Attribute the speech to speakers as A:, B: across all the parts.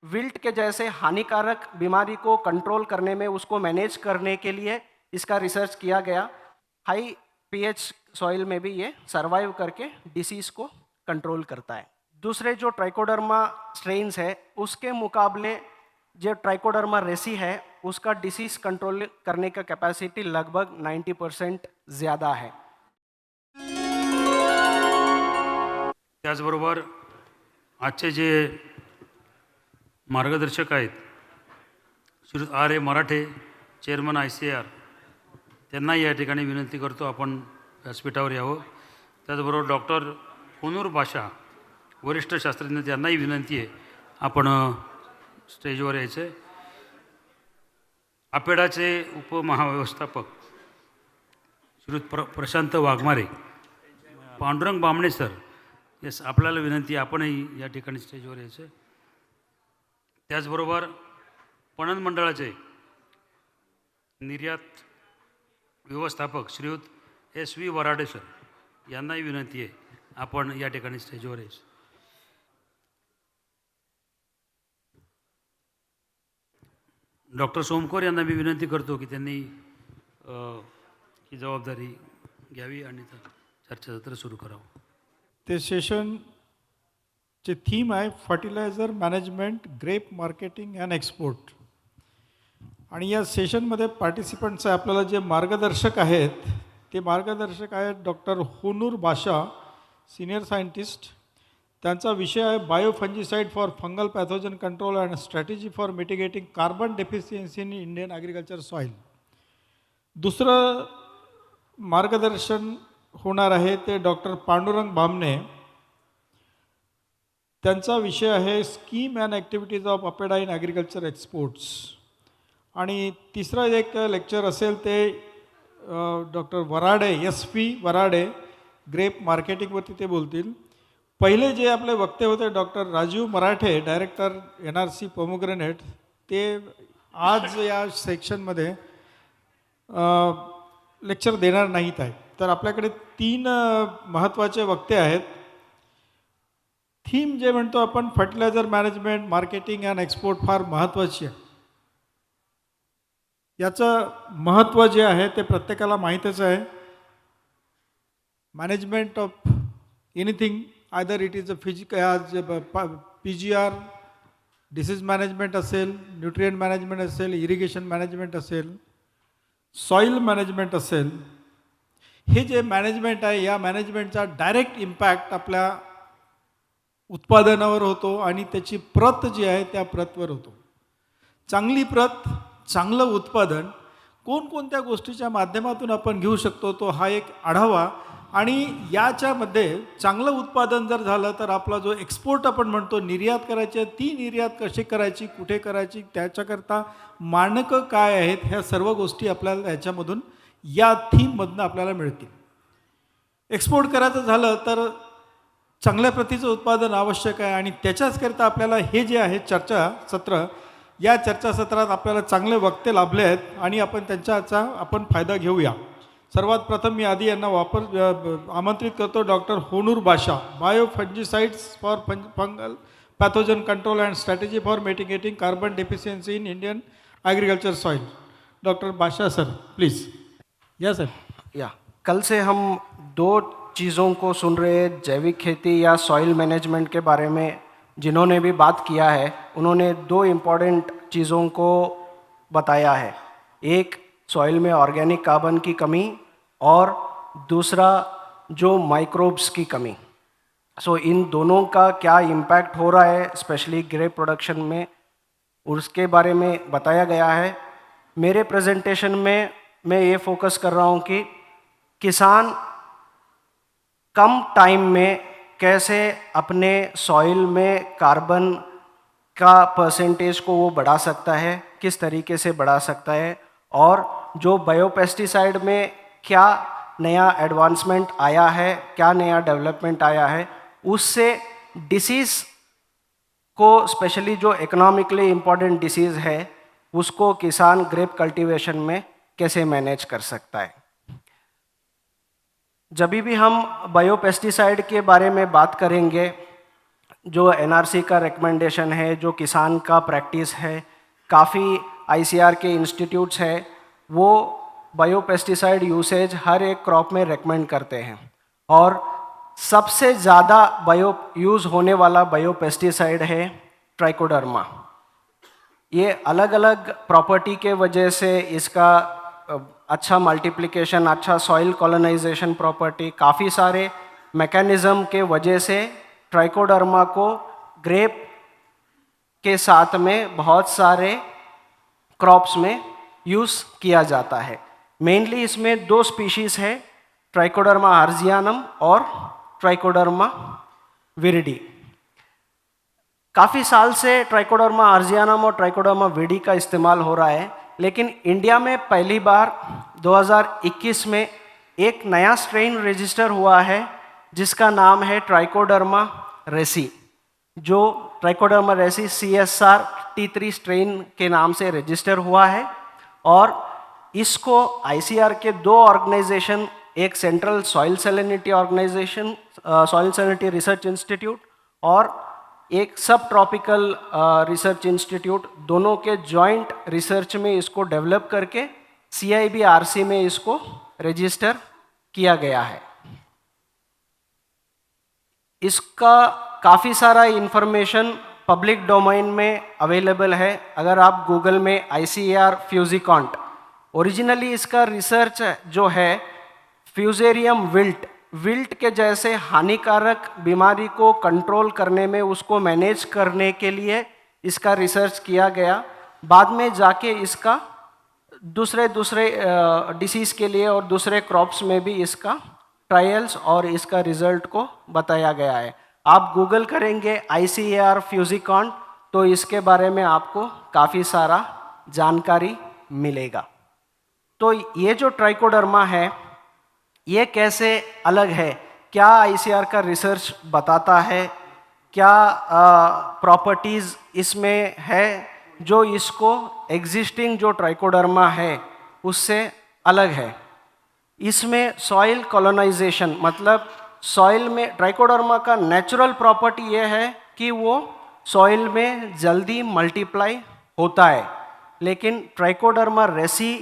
A: Wilt के जैसे हानिकारक बीमारी को कंट्रोल करने में, उसको मैनेज करने के लिए इसका रिसर्च किया गया। हाई पीएच सॉइल में भी ये सर्वाइव करके डिसीज को कंट्रोल करता है। दूसरे जो ट्राइकोडर्मा स्ट्रेन्स है उसके मुकाबले जो ट्राइकोडर्मा रेसी है उसका डिसीज कंट्रोल करने का कैपेसिटी लगभग 90% ज़्यादा है।
B: त्याचबरोबर आजचे जे मार्गदर्शक आहेत Shri R. A. Marathe, chairman ICAR, त्यांनाही या ठिकाणी विनंती करतो आपण व्यासपीठावर यावं। त्याचबरोबर डॉक्टर होनूर बाशा, वरिष्ठ शास्त्रज्ञ, त्यांनाही विनंती आहे आपण स्टेजवर यायचं आहे। अपेडाचे उपमहाव्यवस्थापक श्री प्रशांत वाघमारे, पांडुरंग बामणे सर, येस आपल्याला विनंती आहे आपणही या ठिकाणी स्टेजवर यायचं आहे। त्याचबरोबर पणन मंडळाचे निर्यात व्यवस्थापक श्रीयुत SV वराडे सर, यांनाही विनंती आहे आपण या ठिकाणी स्टेजवर यायचं। डॉक्टर सोमकोर यांना मी विनंती करतो की त्यांनी ही जबाबदारी घ्यावी आणि चर्चासत्र सुरू करावं।
C: ते सेशनचे थीम आहे fertilizer management, grape marketing and export. आणि या सेशनमध्ये पार्टिसिपंट्स आपल्याला जे मार्गदर्शक आहेत ते मार्गदर्शक आहेत डॉक्टर होनूर बाशा, सिनियर सायंटिस्ट। त्यांचा विषय आहे biofungicide for fungal pathogen control and strategy for mitigating carbon deficiency in Indian agriculture soil. दुसरं मार्गदर्शन होणार आहे ते डॉक्टर पांडुरंग बामणे। त्यांचा विषय आहे scheme and activities of APEDA in agriculture exports. आणि तिसरं एक लेक्चर असेल ते doctor Varade, SV Varade, grape मार्केटिंगवरती ते बोलतील। पहिले जे आपले वक्ते होते डॉक्टर राजीव मराठे, डायरेक्टर NRC पोमोग्रेनेट, ते आज या सेक्शनमध्ये लेक्चर देणार नाहीत आहे। तर आपल्याकडे 3 महत्त्वाचे वक्ते आहेत। थीम जे म्हणतो आपण fertiliser management, marketing and export फार महत्त्वाची आहे। याचं महत्त्व जे आहे ते प्रत्येकाला माहीतच आहे। Management of anything, either it is a PGR, disease management असेल, न्यूट्रिएंट मॅनेजमेंट असेल, इरिगेशन मॅनेजमेंट असेल, सॉईल मॅनेजमेंट असेल, हे जे मॅनेजमेंट आहे या मॅनेजमेंटचा डायरेक्ट इम्पॅक्ट आपल्या उत्पादनावर होतो आणि त्याची प्रत जी आहे त्या प्रतवर होतो। चांगली प्रत, चांगलं उत्पादन कोणकोणत्या गोष्टीच्या माध्यमातून आपण घेऊ शकतो तो हा एक आढावा। आणि याच्यामध्ये चांगलं उत्पादन जर झालं तर आपला जो एक्सपोर्ट आपण म्हणतो निर्यात करायची, ती निर्यात कशी करायची, कुठे करायची, त्याच्याकरता मानकं काय आहेत, ह्या सर्व गोष्टी आपल्याला याच्यामधून या थीममधून आपल्याला मिळतील। एक्सपोर्ट करायचं झालं तर चांगल्या प्रतीचं उत्पादन आवश्यक आहे आणि त्याच्याचकरता आपल्याला हे जे आहे चर्चासत्र, या चर्चासत्रात आपल्याला चांगले वक्ते लाभले आहेत आणि आपण त्यांच्याचा आपण फायदा घेऊया। सर्वात प्रथम मी आधी यांना आमंत्रित करतो doctor होनूर Basha, biofungicides for fungal pathogen control and strategy for mitigating carbon deficiency in Indian agriculture soil. Doctor Basha sir please. या सर।
A: या कल से हम 2 चीज़ों को सुन रहे हैं, जैविक खेती या सॉइल मैनेजमेंट के बारे में। जिन्होंने भी बात किया है उन्होंने 2 इम्पॉर्टेंट चीज़ों को बताया है। एक सॉइल में ऑर्गेनिक कार्बन की कमी और दूसरा जो माइक्रोब्स की कमी। सो इन दोनों का क्या इम्पैक्ट हो रहा है स्पेशली ग्रेप प्रोडक्शन में, उसके बारे में बताया गया है। मेरे प्रेजेंटेशन में मैं ये फोकस कर रहा हूँ कि किसान कम टाइम में कैसे अपने सॉइल में कार्बन का परसेंटेज को वो बढ़ा सकता है, किस तरीके से बढ़ा सकता है, और जो बायोपेस्टिसाइड में क्या नया एडवांसमेंट आया है, क्या नया डेवलपमेंट आया है, उससे डिसीज़ को, स्पेशली जो इकोनॉमिकली इम्पॉर्टेंट डिसीज़ है, उसको किसान ग्रेप कल्टीवेशन में कैसे मैनेज कर सकता है। जब भी हम बायोपेस्टिसाइड के बारे में बात करेंगे जो एनआरसी का रिकमेंडेशन है, जो किसान का प्रैक्टिस है, काफ़ी आईसीआर के इंस्टीट्यूट्स है, वो बायोपेस्टिसाइड यूसेज हर एक क्रॉप में रेकमेंड करते हैं। और सबसे ज़्यादा यूज़ होने वाला बायोपेस्टिसाइड है ट्राइकोडर्मा। ये अलग अलग प्रॉपर्टी के वजह से इसका अच्छा मल्टीप्लिकेशन, अच्छा सॉइल कॉलोनाइजेशन प्रॉपर्टी, काफ़ी सारे मैकेनिज़्म के वजह से ट्राइकोडर्मा को ग्रेप के साथ में बहुत सारे क्रॉप्स में यूज़ किया जाता है। मेनली इसमें दो स्पीशीज़ है, ट्राइकोडर्मा आर्जियानम और ट्राइकोडर्मा विरिडी। काफ़ी साल से ट्राइकोडर्मा आर्जियानम और ट्राइकोडर्मा विरिडी का इस्तेमाल हो रहा है, लेकिन इंडिया में पहली बार 2021 में एक नया स्ट्रेन रजिस्टर हुआ है जिसका नाम है ट्राइकोडर्मा रेसी, जो ट्राइकोडर्मा रेसी CSR T3 स्ट्रेन के नाम से रजिस्टर हुआ है। और इसको ICR के दो ऑर्गेनाइजेशन, एक central soil salinity organization, soil salinity research institute, और एक सब ट्रॉपिकल रिसर्च इंस्टीट्यूट, दोनों के जॉइंट रिसर्च में इसको डेवलप करके CIB-RC में इसको रजिस्टर किया गया है। इसका काफ़ी सारा इंफॉर्मेशन पब्लिक डोमेन में अवेलेबल है। अगर आप गूगल में ICAR फ्यूजिकॉन्ट, ओरिजिनली इसका रिसर्च जो है फ्यूजेरियम विल्ट के जैसे हानिकारक बीमारी को कंट्रोल करने में, उसको मैनेज करने के लिए इसका रिसर्च किया गया। बाद में जाके इसका दूसरे डिसीज़ के लिए और दूसरे क्रॉप्स में भी इसका ट्रायल्स और इसका रिजल्ट को बताया गया है। आप गूगल करेंगे ICAR फ्यूजिकॉन्ट तो इसके बारे में आपको काफ़ी सारा जानकारी मिलेगा। तो ये जो ट्राइकोडर्मा है ये कैसे अलग है, क्या ICAR का रिसर्च बताता है, क्या प्रॉपर्टीज़ इसमें है जो इसको एग्जिस्टिंग जो ट्राइकोडर्मा है उससे अलग है। इसमें सॉइल कॉलोनाइजेशन, मतलब सॉइल में ट्राइकोडर्मा का नेचुरल प्रॉपर्टी ये है कि वो सॉइल में जल्दी मल्टीप्लाई होता है, लेकिन ट्राइकोडर्मा रेसी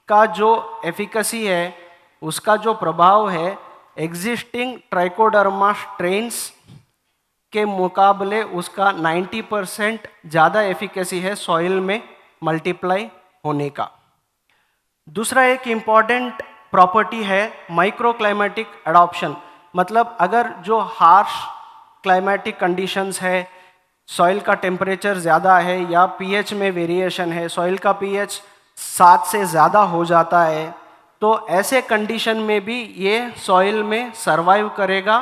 A: का जो एफिकेसी है, उसका जो प्रभाव है, एग्जिस्टिंग ट्राइकोडर्मा स्ट्रेन्स के मुकाबले उसका 90% ज़्यादा एफिकेसी है सॉइल में मल्टीप्लाई होने का। दूसरा एक इम्पॉर्टेंट प्रॉपर्टी है माइक्रो क्लाइमेटिक एडॉप्शन, मतलब अगर जो हार्श क्लाइमेटिक कंडीशंस है, सॉइल का टेम्परेचर ज़्यादा है या पीएच में वेरिएशन है, सॉइल का पीएच 7 से ज़्यादा हो जाता है, तो ऐसे कंडीशन में भी ये सॉइल में सरवाइव करेगा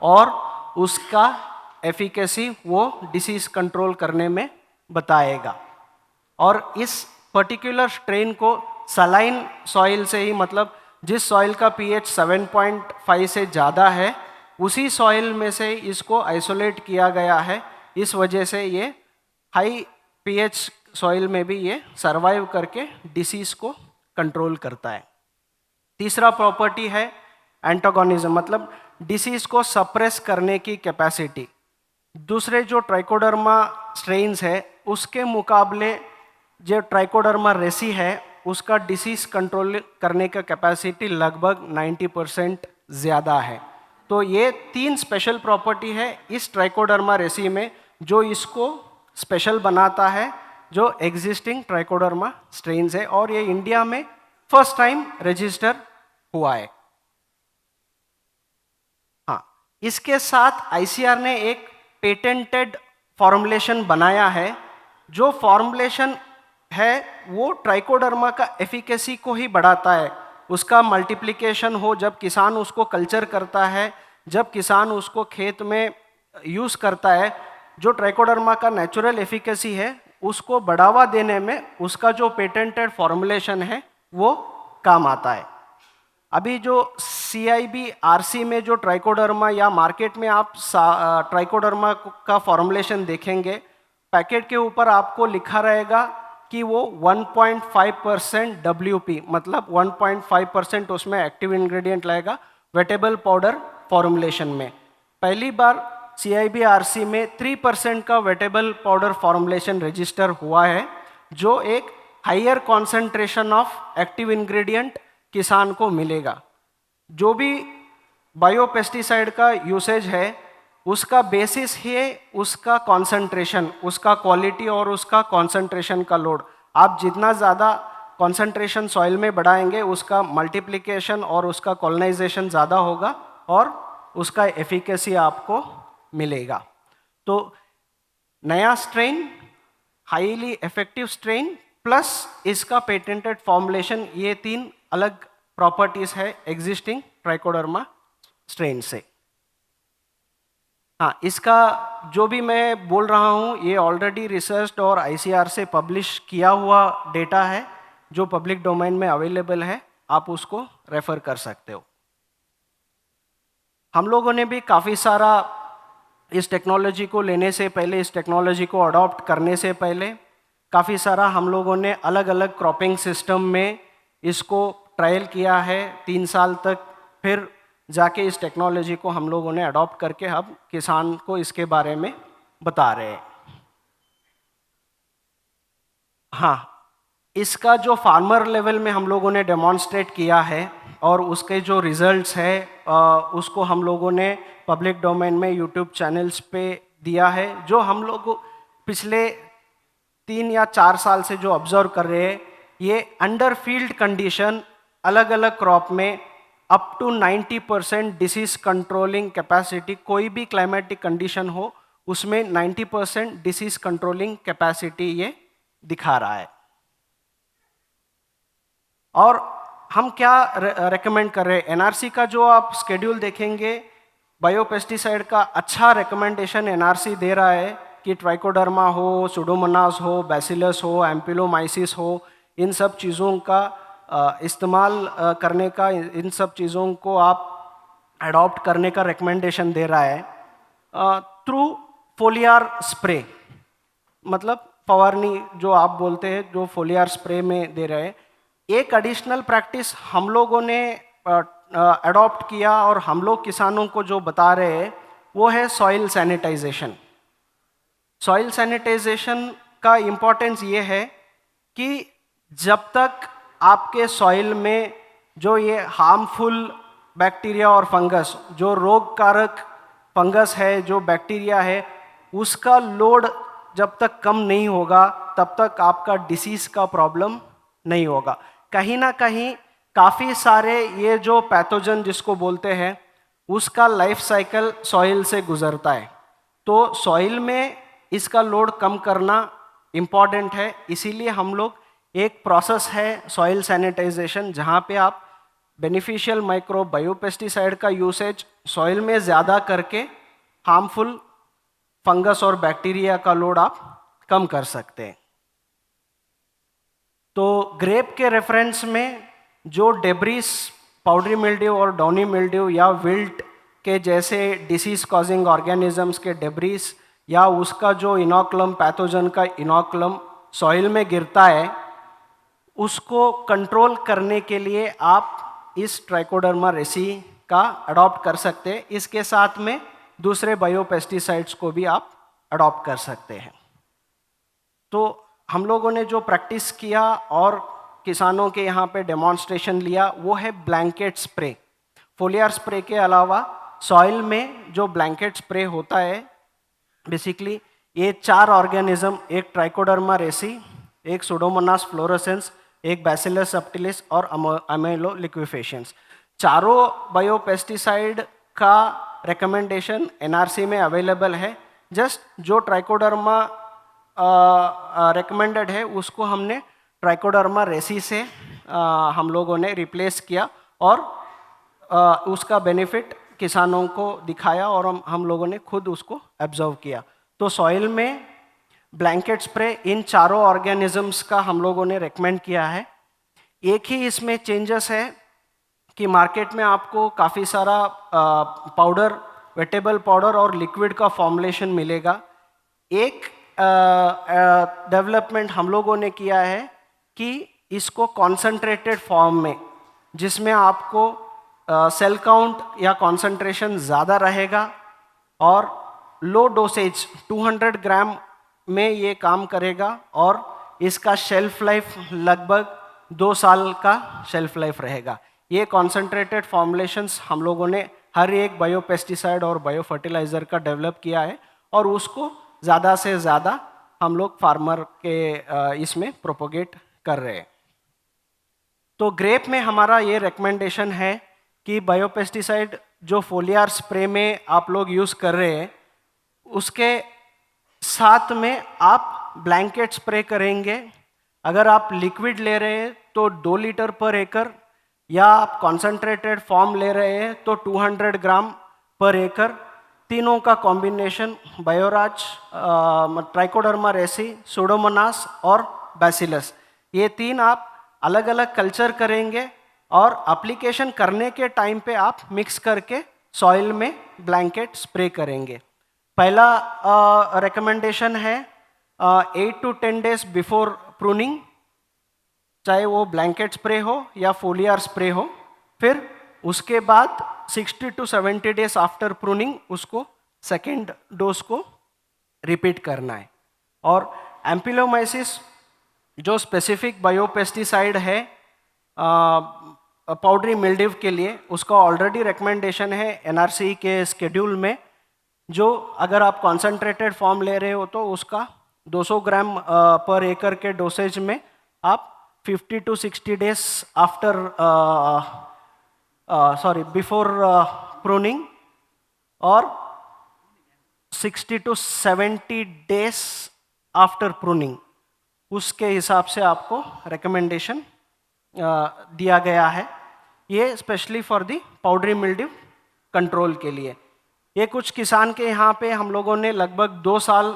A: और उसका एफिकेसी वो डिसीज़ कंट्रोल करने में बताएगा। और इस पर्टिकुलर स्ट्रेन को सलाइन सॉइल से ही, मतलब जिस सॉइल का पीएच 7.5 से ज़्यादा है उसी सॉइल में से इसको आइसोलेट किया गया है। इस वजह से ये हाई पीएच सॉइल में भी ये सरवाइव करके डिसीज़ को कंट्रोल करता है। तीसरा प्रॉपर्टी है एंटागोनिज्म, मतलब डिसीज़ को सप्रेस करने की कैपेसिटी। दूसरे जो ट्राइकोडर्मा स्ट्रेन्स है उसके मुकाबले जो ट्राइकोडर्मा रेसी है उसका डिसीज़ कंट्रोल करने का कैपेसिटी लगभग 90% ज़्यादा है। तो ये 3 स्पेशल प्रॉपर्टी है इस ट्राइकोडर्मा रेसी में जो इसको स्पेशल बनाता है, जो एग्जिस्टिंग ट्राइकोडर्मा स्ट्रेन्स है, और ये इंडिया में फर्स्ट टाइम रजिस्टर हुआ है। हाँ, इसके साथ ICAR ने एक पेटेंटेड फॉर्मुलेशन बनाया है। जो फॉर्मुलेशन है वो ट्राइकोडर्मा का एफिकेसी को ही बढ़ाता है। उसका मल्टीप्लिकेशन हो, जब किसान उसको कल्चर करता है, जब किसान उसको खेत में यूज़ करता है, जो ट्राइकोडर्मा का नेचुरल एफिकेसी है उसको बढ़ावा देने में उसका जो पेटेंटेड फॉर्मुलेशन है वो काम आता है। अभी जो CIB-RC में जो ट्राइकोडर्मा या मार्केट में आप ट्राइकोडर्मा का फॉर्मुलेशन देखेंगे, पैकेट के ऊपर आपको लिखा रहेगा कि वो 1.5% WP, मतलब 1.5% उसमें एक्टिव इंग्रेडिएंट लगेगा वेटेबल पाउडर फॉर्मुलेशन में। पहली बार CIB-RC में 3% का वेटेबल पाउडर फॉर्मुलेशन रजिस्टर हुआ है, जो एक higher concentration of active ingredient किसान को मिलेगा। जो भी बायोपेस्टिसाइड का यूसेज है उसका बेसिस है उसका कॉन्सेंट्रेशन, उसका क्वालिटी और उसका कॉन्सेंट्रेशन का लोड। आप जितना ज़्यादा कॉन्सेंट्रेशन सॉइल में बढ़ाएंगे उसका मल्टीप्लिकेशन और उसका कॉलोनाइजेशन ज़्यादा होगा और उसका एफिकेसी आपको मिलेगा। तो नया strain, highly effective strain plus इसका पेटेंटेड फॉर्मुलेशन, ये 3 अलग प्रॉपर्टीज है एग्जिस्टिंग ट्राइकोडर्मा स्ट्रेन से। हाँ, इसका जो भी मैं बोल रहा हूँ ये ऑलरेडी रिसर्च और ICAR से पब्लिश किया हुआ डेटा है जो पब्लिक डोमेन में अवेलेबल है, आप उसको रेफर कर सकते हो। हम लोगों ने भी काफ़ी सारा इस टेक्नोलॉजी को लेने से पहले, इस टेक्नोलॉजी को अडॉप्ट करने से पहले काफ़ी सारा हम लोगों ने अलग अलग क्रॉपिंग सिस्टम में इसको ट्रायल किया है 3 साल तक, फिर जाके इस टेक्नोलॉजी को हम लोगों ने अडॉप्ट करके अब किसान को इसके बारे में बता रहे हैं। हाँ, इसका जो फार्मर लेवल में हम लोगों ने डेमोन्स्ट्रेट किया है और उसके जो रिजल्ट्स है उसको हम लोगों ने पब्लिक डोमेन में यूट्यूब चैनल्स पे दिया है। जो हम लोग पिछले 3 या 4 साल से जो ऑब्जर्व कर रहे हैं, ये अंडर फील्ड कंडीशन अलग अलग क्रॉप में up to 90% disease controlling capacity, कोई भी क्लाइमेटिक कंडीशन हो उसमें 90% डिसीज कंट्रोलिंग कैपेसिटी ये दिखा रहा है। और हम क्या रेकमेंड कर रहे हैं, NRC का जो आप स्केड्यूल देखेंगे, बायोपेस्टिसाइड का अच्छा रिकमेंडेशन NRC दे रहा है कि ट्राइकोडर्मा हो, सुडोमोनास हो, बैसिलस हो, एम्पिलोमाइसिस हो, इन सब चीज़ों का इस्तेमाल करने का, इन सब चीज़ों को आप अडॉप्ट करने का रिकमेंडेशन दे रहा है थ्रू फोलियार स्प्रे, मतलब फवारनी जो आप बोलते हैं, जो फोलियार स्प्रे में दे रहे हैं। एक एडिशनल प्रैक्टिस हम लोगों ने अडॉप्ट किया और हम लोग किसानों को जो बता रहे हैं वो है सॉइल सैनिटाइजेशन। सॉइल सैनिटाइजेशन का इम्पोर्टेंस ये है कि जब तक आपके सॉइल में जो ये हार्मफुल बैक्टीरिया और फंगस, जो रोग कारक फंगस है, जो बैक्टीरिया है, उसका लोड जब तक कम नहीं होगा तब तक आपका डिसीज का प्रॉब्लम नहीं होगा। कहीं ना कहीं काफ़ी सारे ये जो पैथोजन जिसको बोलते हैं उसका लाइफ साइकिल सॉइल से गुजरता है, तो सॉइल में इसका लोड कम करना इम्पॉर्टेंट है। इसीलिए हम लोग एक प्रोसेस है सॉइल सैनिटाइजेशन, जहाँ पे आप बेनिफिशियल माइक्रो बायोपेस्टिसाइड का यूसेज सॉइल में ज़्यादा करके हार्मफुल फंगस और बैक्टीरिया का लोड आप कम कर सकते हैं। तो ग्रेप के रेफरेंस में जो डेब्रिस, पाउडरी मिल्ड्यू और डाउनी मिल्ड्यू या विल्ट के जैसे डिसीज कॉजिंग ऑर्गेनिजम्स के डेब्रिस या उसका जो इनोकुलम, पैथोजन का इनोकुलम सॉइल में गिरता है, उसको कंट्रोल करने के लिए आप इस ट्राइकोडर्मा रेसी का अडॉप्ट कर सकते हैं। इसके साथ में दूसरे बायोपेस्टिसाइड्स को भी आप अडॉप्ट कर सकते हैं। तो हम लोगों ने जो प्रैक्टिस किया और किसानों के यहाँ पे डेमोन्स्ट्रेशन लिया वो है ब्लैंकेट स्प्रे। फोलियार स्प्रे के अलावा सॉइल में जो ब्लैंकेट स्प्रे होता है, बेसिकली ये 4 ऑर्गेनिज्म, एक ट्राइकोडर्मा रेसी, एक सुडोमोनास फ्लोरोसेंस, एक बैसिलस सबटिलिस और अमेलो लिक्विफेशंस, चारों बायोपेस्टिसाइड का रिकमेंडेशन NRC में अवेलेबल है। जस्ट जो ट्राइकोडर्मा रिकमेंडेड है उसको हमने ट्राइकोडर्मा रेसी से हम लोगों ने रिप्लेस किया और उसका बेनिफिट किसानों को दिखाया और हम लोगों ने खुद उसको ऑब्जर्व किया। तो सॉइल में ब्लैंकेट स्प्रे इन चारों ऑर्गेनिजम्स का हम लोगों ने रेकमेंड किया है। एक ही इसमें चेंजेस है कि मार्केट में आपको काफ़ी सारा पाउडर, वेटेबल पाउडर और लिक्विड का फॉर्मुलेशन मिलेगा। एक डेवलपमेंट हम लोगों ने किया है कि इसको कॉन्सेंट्रेटेड फॉर्म में, जिसमें आपको सेल काउंट या कॉन्सेंट्रेशन ज़्यादा रहेगा और लो डोसेज 200 ग्राम में ये काम करेगा और इसका शेल्फ लाइफ लगभग 2 साल का शेल्फ लाइफ रहेगा। ये कॉन्सेंट्रेटेड फॉर्मुलेशंस हम लोगों ने हर एक बायोपेस्टिसाइड और बायो फर्टिलाइज़र का डेवलप किया है और उसको ज़्यादा से ज़्यादा हम लोग फार्मर के इसमें प्रोपोगेट कर रहे हैं। तो ग्रेप में हमारा ये रिकमेंडेशन है कि बायोपेस्टिसाइड जो फोलियार स्प्रे में आप लोग यूज़ कर रहे हैं उसके साथ में आप ब्लैंकेट स्प्रे करेंगे। अगर आप लिक्विड ले रहे हैं तो 2 लीटर पर एकड़, या आप कॉन्सेंट्रेटेड फॉर्म ले रहे हैं तो 200 ग्राम पर एकड़। तीनों का कॉम्बिनेशन बायोराज, ट्राइकोडर्मा रेसी, सूडोमोनास और बैसिलस, ये 3 आप अलग अलग कल्चर करेंगे और एप्लीकेशन करने के टाइम पे आप मिक्स करके सॉइल में ब्लैंकेट स्प्रे करेंगे। पहला रिकमेंडेशन है 8 to 10 डेज बिफोर प्रूनिंग, चाहे वो ब्लैंकेट स्प्रे हो या फोलियार स्प्रे हो। फिर उसके बाद 60 to 70 डेज आफ्टर प्रूनिंग उसको सेकेंड डोज को रिपीट करना है। और एम्पिलोमाइसिस जो स्पेसिफिक बायोपेस्टिसाइड है पाउडरी मिल्ड्यू के लिए, उसका ऑलरेडी रिकमेंडेशन है एनआरसी के स्केड्यूल में, जो अगर आप कॉन्सेंट्रेटेड फॉर्म ले रहे हो तो उसका 200 ग्राम पर एकड़ के डोसेज में आप 50 to 60 days after before pruning और 60 to 70 डेज आफ्टर प्रूनिंग, उसके हिसाब से आपको रिकमेंडेशन दिया गया है। ये specially for the powdery mildew control के लिए। ये कुछ किसान के यहाँ पे हम लोगों ने लगभग 2 साल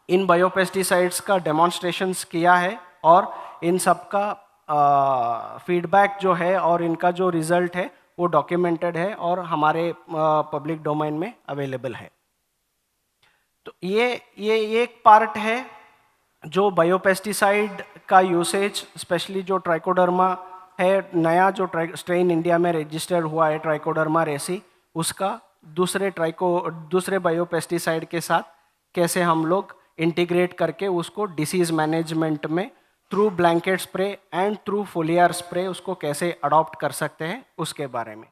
A: इन बायोपेस्टिसाइड्स का डेमोन्स्ट्रेशंस किया है और इन सब का फीडबैक जो है और इनका जो रिजल्ट है वो डॉक्यूमेंटेड है और हमारे पब्लिक डोमेन में अवेलेबल है। तो ये एक पार्ट है जो बायोपेस्टिसाइड का यूसेज, स्पेशली जो ट्राइकोडर्मा है, नया जो स्ट्रेन इंडिया में रजिस्टर्ड हुआ है ट्राइकोडर्मा रेसी, उसका दूसरे बायोपेस्टिसाइड के साथ कैसे हम लोग इंटीग्रेट करके उसको डिसीज़ मैनेजमेंट में through blanket spray and through foliar spray उसको कैसे अडॉप्ट कर सकते हैं उसके बारे में।